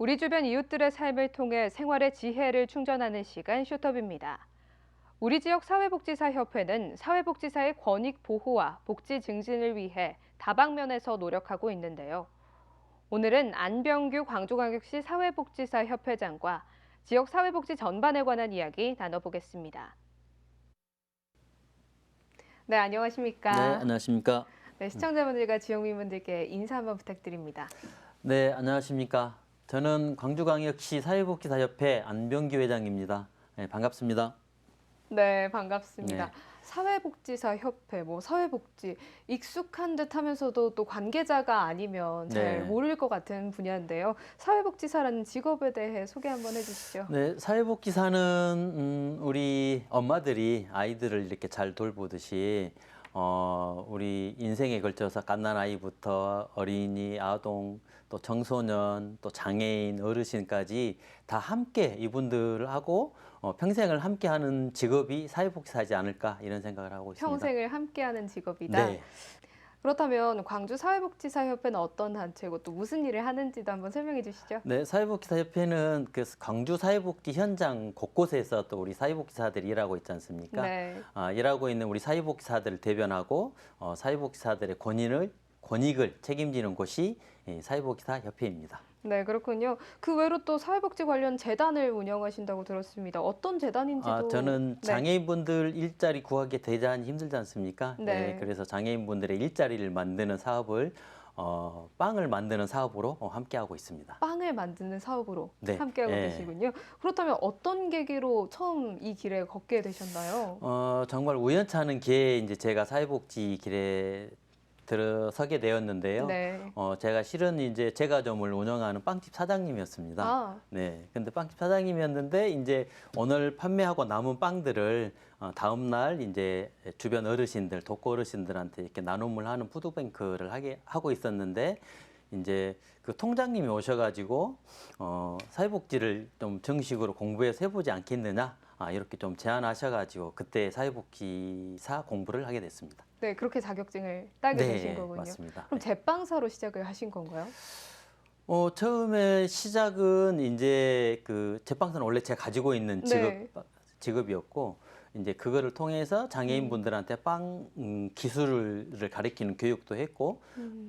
우리 주변 이웃들의 삶을 통해 생활의 지혜를 충전하는 시간 쇼톱입니다. 우리 지역 사회복지사협회는 사회복지사의 권익 보호와 복지 증진을 위해 다방면에서 노력하고 있는데요. 오늘은 안병규 광주광역시 사회복지사 협회장과 지역 사회복지 전반에 관한 이야기 나눠보겠습니다. 네, 네, 안녕하십니까? 안녕하십니까? 네, 시청자분들과 지역민분들께 인사 한번 부탁드립니다. 네, 안녕하십니까? 저는 광주광역시 사회복지사협회 안병규 회장입니다. 네, 반갑습니다. 네, 반갑습니다. 네. 사회복지사 협회, 사회복지 익숙한 듯 하면서도 또 관계자가 아니면 잘 네. 모를 것 같은 분야인데요. 사회복지사라는 직업에 대해 소개 한번 해주시죠. 네, 사회복지사는 우리 엄마들이 아이들을 이렇게 잘 돌보듯이 우리 인생에 걸쳐서 갓난아이부터 어린이, 아동, 또 청소년, 또 장애인, 어르신까지 다 함께 이분들을 하고 평생을 함께하는 직업이 사회복지사지 않을까 이런 생각을 하고 있습니다. 평생을 함께하는 직업이다. 네. 그렇다면 광주 사회복지사협회는 어떤 단체고 또 무슨 일을 하는지도 한번 설명해 주시죠. 네, 사회복지사협회는 그 광주 사회복지 현장 곳곳에서 또 우리 사회복지사들이 일하고 있지 않습니까? 네. 일하고 있는 우리 사회복지사들을 대변하고 사회복지사들의 권익을 책임지는 곳이 사회복지사협회입니다. 네, 그렇군요. 그 외로 또 사회복지 관련 재단을 운영하신다고 들었습니다. 어떤 재단인지도. 저는 네. 장애인분들 일자리 구하기 대단히 힘들지 않습니까? 네. 그래서 장애인분들의 일자리를 만드는 사업을 빵을 만드는 사업으로 함께하고 있습니다. 빵을 만드는 사업으로 네. 함께하고 예. 계시군요. 그렇다면 어떤 계기로 처음 이 길에 걷게 되셨나요? 정말 우연치 않은 기회에 이제 제가 사회복지 길에 들어서게 되었는데요. 네. 제가 실은 이제 제과점을 운영하는 빵집 사장님이었습니다. 아, 네. 근데 빵집 사장님이었는데 이제 오늘 판매하고 남은 빵들을 다음 날 이제 주변 어르신들, 독거 어르신들한테 이렇게 나눔을 하는 푸드뱅크를 하고 있었는데 이제 그 통장님이 오셔가지고 사회복지를 좀 정식으로 공부해서 해보지 않겠느냐 이렇게 좀 제안하셔가지고 그때 사회복지사 공부를 하게 됐습니다. 네, 그렇게 자격증을 따게 네, 되신 거군요. 맞습니다. 그럼 제빵사로 시작을 하신 건가요? 처음에 시작은 이제 그 제빵사는 원래 제가 가지고 있는 네. 직업이었고 이제 그거를 통해서 장애인분들한테 빵 기술을 가르치는 교육도 했고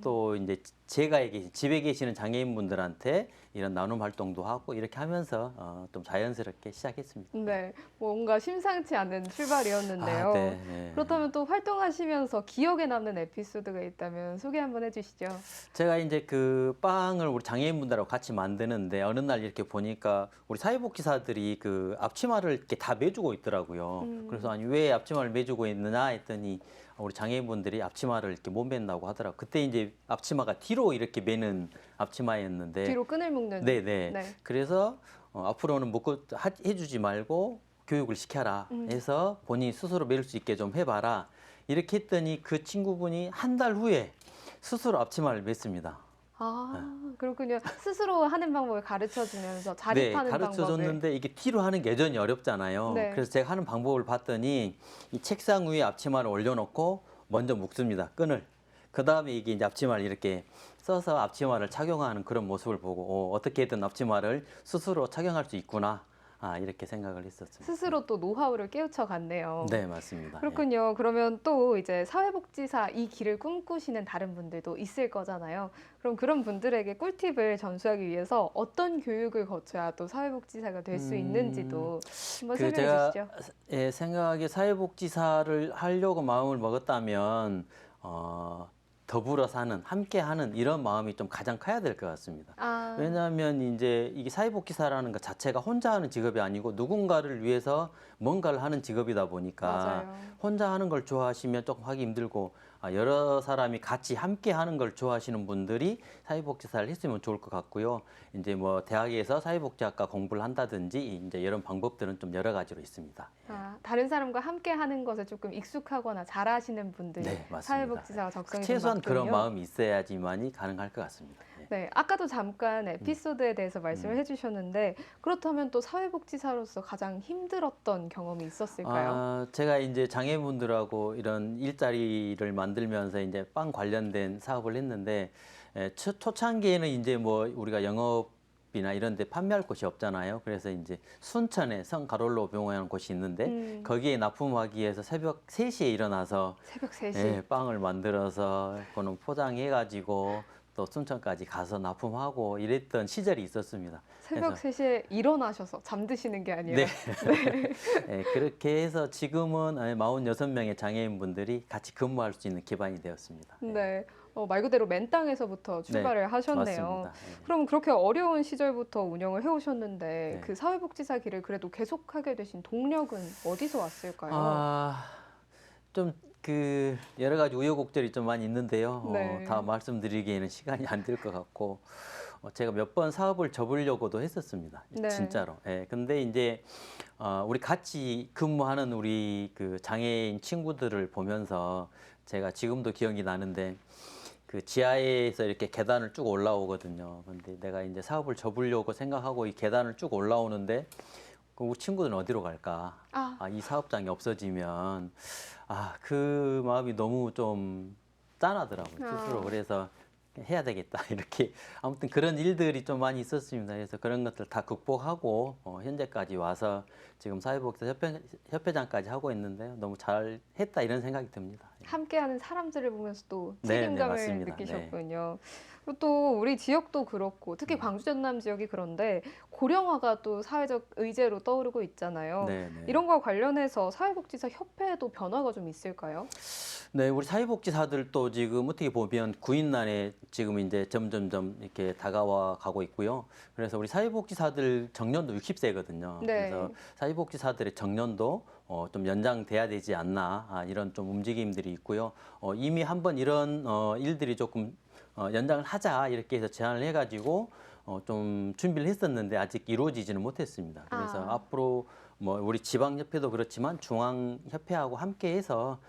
또 이제 집에 계시는 장애인분들한테 이런 나눔 활동도 하고 이렇게 하면서 좀 자연스럽게 시작했습니다. 네, 뭔가 심상치 않은 출발이었는데요. 네, 네. 그렇다면 또 활동하시면서 기억에 남는 에피소드가 있다면 소개 한번 해주시죠. 제가 이제 그 빵을 우리 장애인분들하고 같이 만드는데 어느 날 이렇게 보니까 우리 사회복지사들이 그 앞치마를 이렇게 다 매주고 있더라고요. 그래서 아니 왜 앞치마를 매주고 있느냐 했더니 우리 장애인분들이 앞치마를 이렇게 못 맨다고 하더라고요. 그때 이제 앞치마가 뒤로 이렇게 매는 앞치마였는데 뒤로 끈을 묶는. 네네. 네. 그래서 앞으로는 해주지 말고 교육을 시켜라 해서 본인이 스스로 매일 수 있게 좀 해봐라. 이렇게 했더니 그 친구분이 한 달 후에 스스로 앞치마를 맸습니다. 아, 그렇군요. 스스로 하는 방법을 가르쳐 주면서 네, 자립하는 가르쳐 방법을. 줬는데 이게 뒤로 하는 게 여전히 어렵잖아요. 네. 그래서 제가 하는 방법을 봤더니 이 책상 위에 앞치마를 올려놓고 먼저 묶습니다. 끈을. 그 다음에 이게 이제 앞치마를 이렇게 써서 앞치마를 착용하는 그런 모습을 보고 어떻게든 앞치마를 스스로 착용할 수 있구나. 이렇게 생각을 했었습니다. 스스로 또 노하우를 깨우쳐 갔네요. 네, 맞습니다. 그렇군요. 그러면 또 이제 사회복지사 이 길을 꿈꾸시는 다른 분들도 있을 거잖아요. 그럼 그런 분들에게 꿀팁을 전수하기 위해서 어떤 교육을 거쳐야 또 사회복지사가 될 수 있는지도 한번 설명해 제가 주시죠. 생각에 사회복지사를 하려고 마음을 먹었다면 더불어 사는, 함께 하는 이런 마음이 좀 가장 커야 될 것 같습니다. 왜냐하면 이제 이게 사회복지사라는 것 자체가 혼자 하는 직업이 아니고 누군가를 위해서 뭔가를 하는 직업이다 보니까 맞아요. 혼자 하는 걸 좋아하시면 조금 하기 힘들고 여러 사람이 같이 함께 하는 걸 좋아하시는 분들이 사회복지사를 했으면 좋을 것 같고요. 이제 뭐 대학에서 사회복지학과 공부를 한다든지 이제 이런 방법들은 좀 여러 가지로 있습니다. 다른 사람과 함께 하는 것에 조금 익숙하거나 잘하시는 분들이 네, 맞습니다. 사회복지사가 적성이 좀 최소한 맞군요. 그런 마음이 있어야지만이 가능할 것 같습니다. 네, 아까도 잠깐 에피소드에 대해서 말씀을 해주셨는데 그렇다면 또 사회복지사로서 가장 힘들었던 경험이 있었을까요? 제가 이제 장애인분들하고 이런 일자리를 만들면서 이제 빵 관련된 사업을 했는데 초창기에는 이제 뭐 우리가 영업이 홈쇼핑이나 이런 데 판매할 곳이 없잖아요. 그래서 이제 순천에 성가롤로 병원이라는 곳이 있는데 거기에 납품하기 위해서 새벽 3시에 일어나서 새벽 3시. 예, 빵을 만들어서 그거는 포장해가지고 또 순천까지 가서 납품하고 이랬던 시절이 있었습니다. 새벽 그래서 3시에 일어나셔서 잠드시는 게 아니라. 네. 예, 그렇게 해서 지금은 46명의 장애인분들이 같이 근무할 수 있는 기반이 되었습니다. 예. 네. 말 그대로 맨 땅에서부터 출발을 하셨네요. 맞습니다. 예. 그럼 그렇게 어려운 시절부터 운영을 해오셨는데 네. 그 사회복지사 길을 그래도 계속하게 되신 동력은 어디서 왔을까요? 좀 그 여러 가지 우여곡절이 좀 많이 있는데요. 네. 다 말씀드리기에는 시간이 안 될 것 같고 제가 몇 번 사업을 접으려고도 했었습니다. 네. 진짜로. 예. 근데 이제 우리 같이 근무하는 우리 그 장애인 친구들을 보면서 제가 지금도 기억이 나는데 그 지하에서 이렇게 계단을 쭉 올라오거든요. 근데 내가 이제 사업을 접으려고 생각하고 이 계단을 쭉 올라오는데 그 우리 친구들은 어디로 갈까? 이 사업장이 없어지면 그 마음이 너무 좀 짠하더라고요, 스스로. 그래서 해야 되겠다 이렇게 아무튼 그런 일들이 좀 많이 있었습니다. 그래서 그런 것들 다 극복하고 현재까지 와서 지금 사회복지사 협회장까지 하고 있는데요. 너무 잘했다 이런 생각이 듭니다. 함께하는 사람들을 보면서 또 네, 책임감을 맞습니다. 느끼셨군요. 그리고 또 우리 지역도 그렇고 특히 광주 전남 지역이 그런데 고령화가 또 사회적 의제로 떠오르고 있잖아요. 네, 네. 이런 거와 관련해서 사회복지사 협회에도 변화가 좀 있을까요? 네, 우리 사회복지사들도 지금 어떻게 보면 구인난에 지금 이제 점점점 이렇게 다가와 가고 있고요. 그래서 우리 사회복지사들 정년도 60세거든요. 네. 그래서 사회복지사들의 정년도 좀 연장돼야 되지 않나 이런 좀 움직임들이 있고요. 이미 한번 이런 일들이 조금 연장을 하자 이렇게 해서 제안을 해가지고 좀 준비를 했었는데 아직 이루어지지는 못했습니다. 그래서 앞으로 뭐 우리 지방협회도 그렇지만 중앙협회하고 함께해서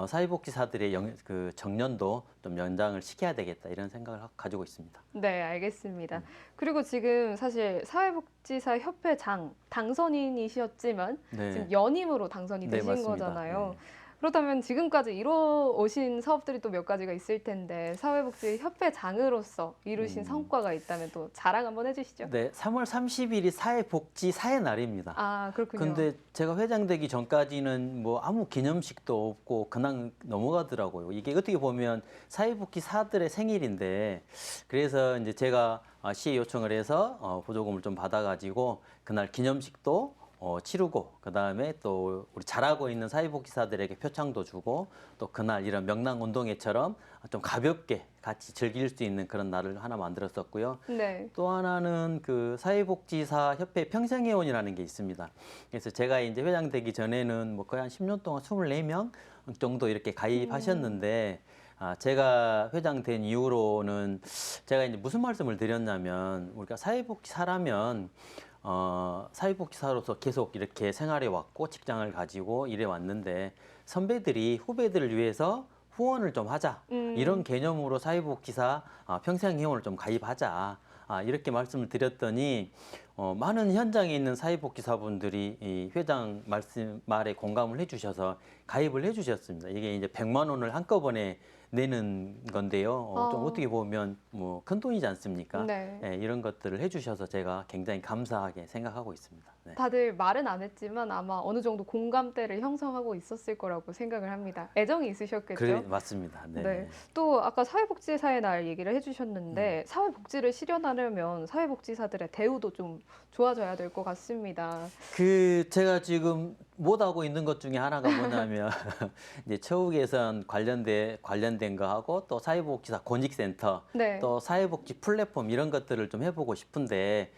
사회복지사들의 그 정년도 좀 연장을 시켜야 되겠다 이런 생각을 가지고 있습니다. 네, 알겠습니다. 그리고 지금 사실 사회복지사 협회장 당선인이셨지만 네. 지금 연임으로 당선이 네, 되신 맞습니다. 거잖아요. 네. 그렇다면 지금까지 이루어오신 사업들이 또 몇 가지가 있을 텐데 사회복지 협회장으로서 이루신 성과가 있다면 또 자랑 한번 해주시죠. 네, 3월 30일이 사회복지사의 날입니다. 그렇군요. 근데 제가 회장 되기 전까지는 뭐 아무 기념식도 없고 그냥 넘어가더라고요. 이게 어떻게 보면 사회복지사들의 생일인데 그래서 이제 제가 시에 요청을 해서 보조금을 좀 받아가지고 그날 기념식도 치르고 그다음에 또 우리 잘하고 있는 사회복지사들에게 표창도 주고 또 그날 이런 명랑운동회처럼 좀 가볍게 같이 즐길 수 있는 그런 날을 하나 만들었었고요. 네. 또 하나는 그 사회복지사 협회 평생회원이라는 게 있습니다. 그래서 제가 이제 회장 되기 전에는 뭐 거의 한 10년 동안 24명 정도 이렇게 가입하셨는데 제가 회장 된 이후로는 제가 이제 무슨 말씀을 드렸냐면 우리가 사회복지사라면 사회복지사로서 계속 이렇게 생활해 왔고 직장을 가지고 일해 왔는데 선배들이 후배들을 위해서 후원을 좀 하자. 이런 개념으로 사회복지사 평생회원을 좀 가입하자. 이렇게 말씀을 드렸더니 많은 현장에 있는 사회복지사분들이 이 회장 말에 공감을 해주셔서 가입을 해주셨습니다. 이게 이제 100만 원을 한꺼번에 내는 건데요. 좀 어떻게 보면 뭐 큰 돈이지 않습니까? 네. 네, 이런 것들을 해주셔서 제가 굉장히 감사하게 생각하고 있습니다. 네. 다들 말은 안 했지만 아마 어느 정도 공감대를 형성하고 있었을 거라고 생각을 합니다. 애정이 있으셨겠죠? 그래, 맞습니다. 네. 네. 또 아까 사회복지사의 날 얘기를 해주셨는데 사회복지를 실현하려면 사회복지사들의 대우도 좀 좋아져야 될 것 같습니다. 제가 지금 못하고 있는 것 중에 하나가 뭐냐면 이제 처우 개선 관련된 거 하고 또 사회복지사 권익센터 네. 또 사회복지 플랫폼 이런 것들을 좀 해보고 싶은데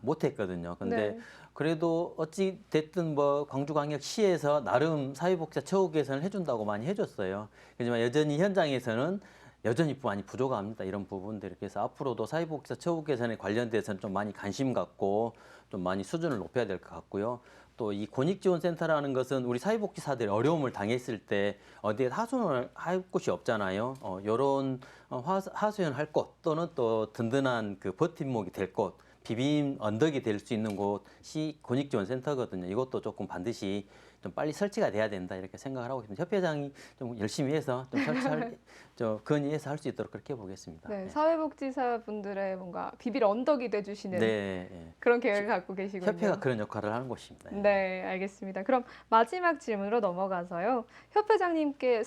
못했거든요. 근데 네. 그래도 어찌 됐든 뭐 광주광역시에서 나름 사회복지사 처우 개선을 해준다고 많이 해줬어요. 하지만 여전히 현장에서는 여전히 많이 부족합니다. 이런 부분들. 그래서 앞으로도 사회복지사 처우 개선에 관련돼서는 좀 많이 관심 갖고 좀 많이 수준을 높여야 될 것 같고요. 또 이 권익지원센터라는 것은 우리 사회복지사들이 어려움을 당했을 때 어디에 하소연을 할 곳이 없잖아요. 이런 하소연할 곳 또는 또 든든한 그 버팀목이 될 곳, 비빔 언덕이 될 수 있는 곳이 권익지원센터거든요. 이것도 조금 반드시 좀 빨리 설치가 돼야 된다 이렇게 생각을 하고 있습니다. 협회장이 좀 열심히 해서 좀 설치할 좀 건의해서 할 수 있도록 그렇게 보겠습니다. 네, 네. 사회복지사 분들의 뭔가 비빌 언덕이 돼주시는 네, 예. 그런 계획을 갖고 계시군요. 협회가 그런 역할을 하는 곳입니다. 예. 네, 알겠습니다. 그럼 마지막 질문으로 넘어가서요. 협회장님께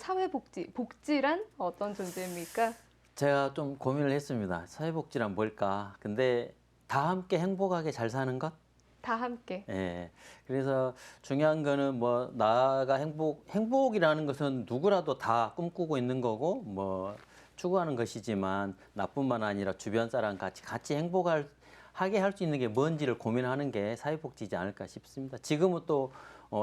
복지란 어떤 존재입니까? 제가 좀 고민을 했습니다. 사회복지란 뭘까? 근데 다 함께 행복하게 잘 사는 것? 다 함께. 예. 그래서 중요한 거는 뭐 나가 행복이라는 것은 누구라도 다 꿈꾸고 있는 거고 뭐 추구하는 것이지만 나뿐만 아니라 주변 사람 같이 하게 할 수 있는 게 뭔지를 고민하는 게 사회복지지 않을까 싶습니다. 지금은 또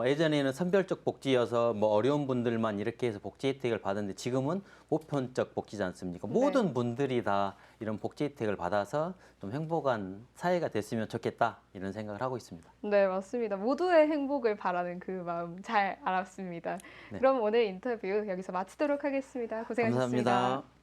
예전에는 선별적 복지여서 뭐 어려운 분들만 이렇게 해서 복지 혜택을 받았는데 지금은 보편적 복지지 않습니까? 네. 모든 분들이 다 이런 복지 혜택을 받아서 좀 행복한 사회가 됐으면 좋겠다 이런 생각을 하고 있습니다. 네, 맞습니다. 모두의 행복을 바라는 그 마음 잘 알았습니다. 네. 그럼 오늘 인터뷰 여기서 마치도록 하겠습니다. 고생하셨습니다. 감사합니다.